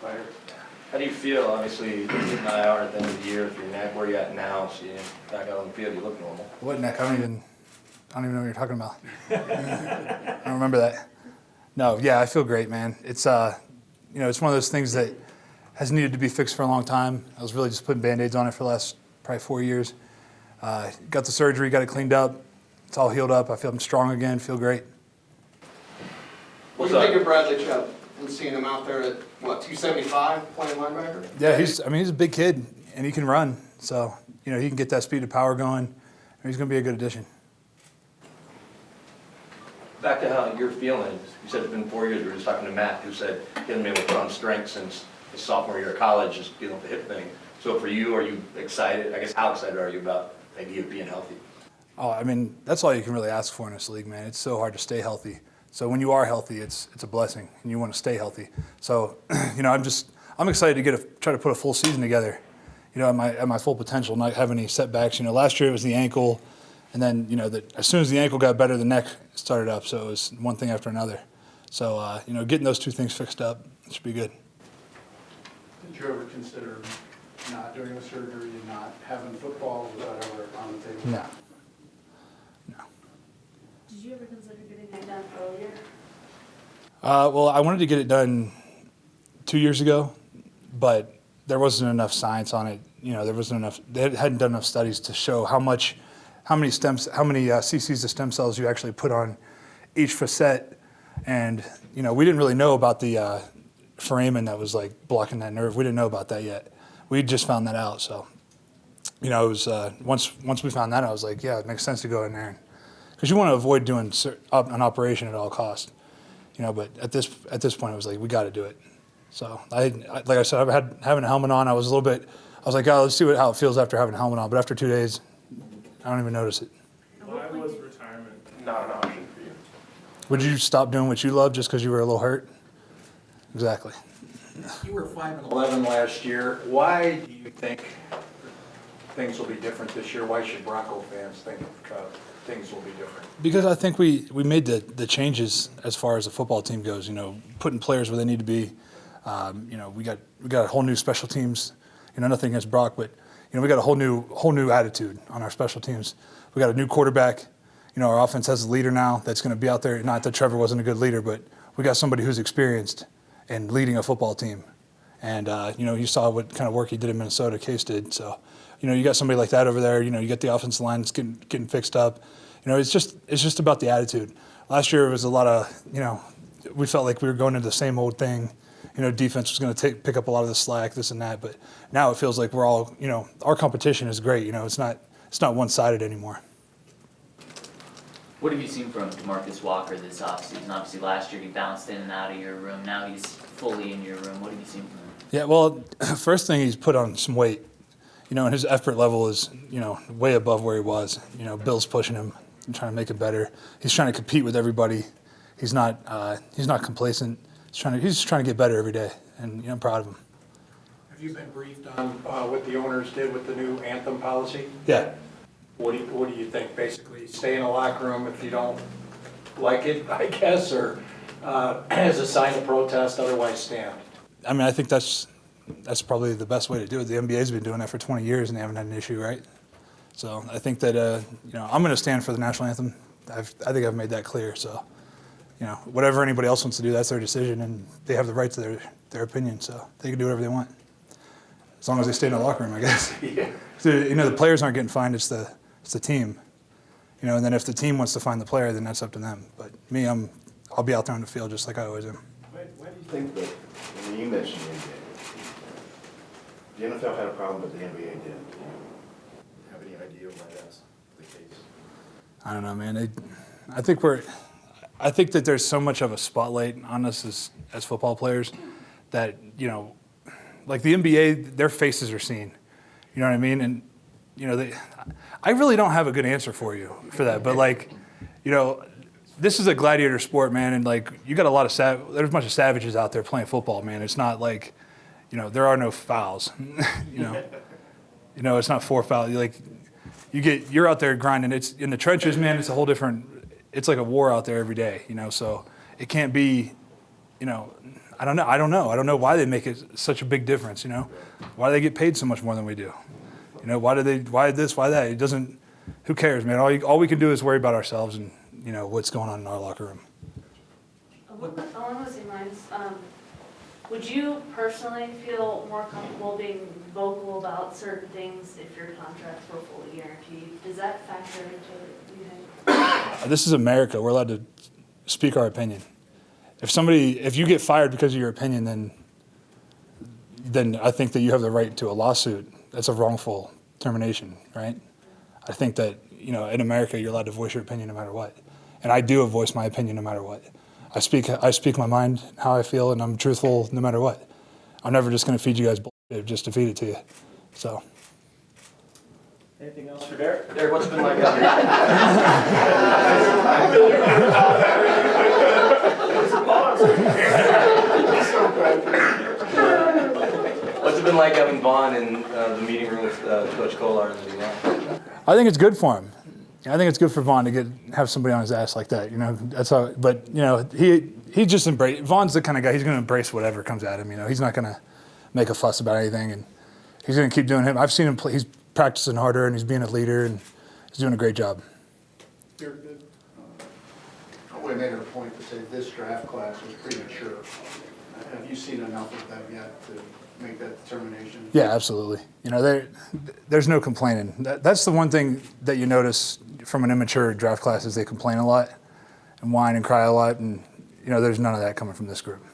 Fire. How do you feel? Obviously, you're getting an IR at the end of the year. If you're where you're at now, so you're back out on the field, you look normal. What neck? I don't even know what you're talking about. I don't remember that. No, yeah, I feel great, man. It's it's one of those things that has needed to be fixed for a long time. I was really just putting Band-Aids on it for the last probably 4 years. Got the surgery, got it cleaned up. It's all healed up. I feel I'm strong again. Feel great. What do you think of Bradley Chubb and seeing him out there at, 275 playing linebacker? Yeah, he's a big kid, and he can run. So, he can get that speed and power going. And he's going to be a good addition. Back to how you're feeling. You said it's been 4 years. We were just talking to Matt, who said he hasn't been able to put on strength since his sophomore year of college, just dealing with the hip thing. So for you, are you excited? I guess how excited are you about the idea of being healthy? Oh, I mean, that's all you can really ask for in this league, man. It's so hard to stay healthy. So when you are healthy, it's a blessing, and you want to stay healthy. So, I'm excited to try to put a full season together, at my full potential, not have any setbacks. Last year it was the ankle, and then as soon as the ankle got better, the neck started up. So it was one thing after another. So getting those two things fixed up should be good. Did you ever consider not doing the surgery and not having football? Was that ever on the table? No. Did you ever consider getting it done earlier? Well, I wanted to get it done 2 years ago, but there wasn't enough science on it. There wasn't enough. They hadn't done enough studies to show how many cc's of stem cells you actually put on each facet, and we didn't really know about the foramen that was like blocking that nerve. We didn't know about that yet. We just found that out. So, it was once we found that, I was like, yeah, it makes sense to go in there, because you want to avoid doing an operation at all costs. But at this point, it was like, we got to do it. So like I said, having a helmet on, I was like, oh, let's see how it feels after having a helmet on. But after 2 days, I don't even notice it. Why was retirement Not an option for you. Would you stop doing what you love just because you were a little hurt? Exactly. You were 5-11 last year. Why do you think things will be different this year? Why should Bronco fans think things will be different? Because I think we made the changes as far as the football team goes. Putting players where they need to be. We got a whole new special teams. Nothing against Brock, but we got a whole new attitude on our special teams. We got a new quarterback. Our offense has a leader now that's going to be out there. Not that Trevor wasn't a good leader, but we got somebody who's experienced in leading a football team. And you saw what kind of work he did in Minnesota. Case did. So you got somebody like that over there. You got the offensive line that's getting fixed up. It's just about the attitude. Last year it was a lot of we felt like we were going into the same old thing. Defense was going to pick up a lot of the slack, this and that. But now it feels like we're all, our competition is great. It's not one-sided anymore. What have you seen from DeMarcus Walker this offseason? Obviously, last year he bounced in and out of your room. Now he's fully in your room. What have you seen from him? Yeah, well, first thing, he's put on some weight. And his effort level is, way above where he was. Bill's pushing him and trying to make it better. He's trying to compete with everybody. He's not complacent. He's just trying to get better every day, and I'm proud of him. Have you been briefed on what the owners did with the new Anthem policy? Yeah. What do you think? Basically, stay in the locker room if you don't like it, I guess, or as a sign of protest, otherwise stand. I mean, I think that's probably the best way to do it. The NBA's been doing that for 20 years, and they haven't had an issue, right? So I think that I'm going to stand for the national anthem. I think I've made that clear. So. Whatever anybody else wants to do, that's their decision, and they have the right to their opinion, so they can do whatever they want. As long as they stay in the locker room, I guess. Yeah. The players aren't getting fined, it's the team. And then if the team wants to find the player, then that's up to them. But me, I'll be out there on the field just like I always am. Why do you think that, you mentioned the NBA, the NFL had a problem, but the NBA didn't? Do you have any idea why that's the case? I don't know, man. I think that there's so much of a spotlight on us as football players that, like the NBA, their faces are seen. You know what I mean? And, I really don't have a good answer for you for that. But, this is a gladiator sport, man. And, you got a lot of there's a bunch of savages out there playing football, man. It's not like, there are no fouls. It's not 4 fouls. You're out there grinding. It's in the trenches, man. It's a whole different. It's like a war out there every day, so it can't be, I I don't know. I don't know why they make it such a big difference. You know, why do they get paid so much more than we do? You know, why this, why that? It doesn't. Who cares, man? All we can do is worry about ourselves and what's going on in our locker room. Along those same lines, would you personally feel more comfortable being vocal about certain things if your contracts were fully guaranteed? Does that factor into it, do you think? This is America. We're allowed to speak our opinion. If you get fired because of your opinion, then I think that you have the right to a lawsuit. That's a wrongful termination, right? I think that, in America, you're allowed to voice your opinion no matter what. And I do voice my opinion no matter what. I speak my mind, how I feel, and I'm truthful no matter what. I'm never just going to feed you guys bullshit just to feed it to you. So. Anything else for Derek? Derek, what's it been like What's it been like having Vaughn in the meeting room with Coach Kolar and the D-line? I think it's good for him. I think it's good for Vaughn to have somebody on his ass like that. That's how. But he just embrace. Vaughn's the kind of guy. He's going to embrace whatever comes at him. He's not going to make a fuss about anything, and he's going to keep doing him. I've seen him play. He's practicing harder, and he's being a leader, and he's doing a great job. We made it a point to say this draft class was premature. Have you seen enough of them yet to make that determination? Yeah, absolutely. There's no complaining. That's the one thing that you notice from an immature draft class is they complain a lot and whine and cry a lot, and there's none of that coming from this group.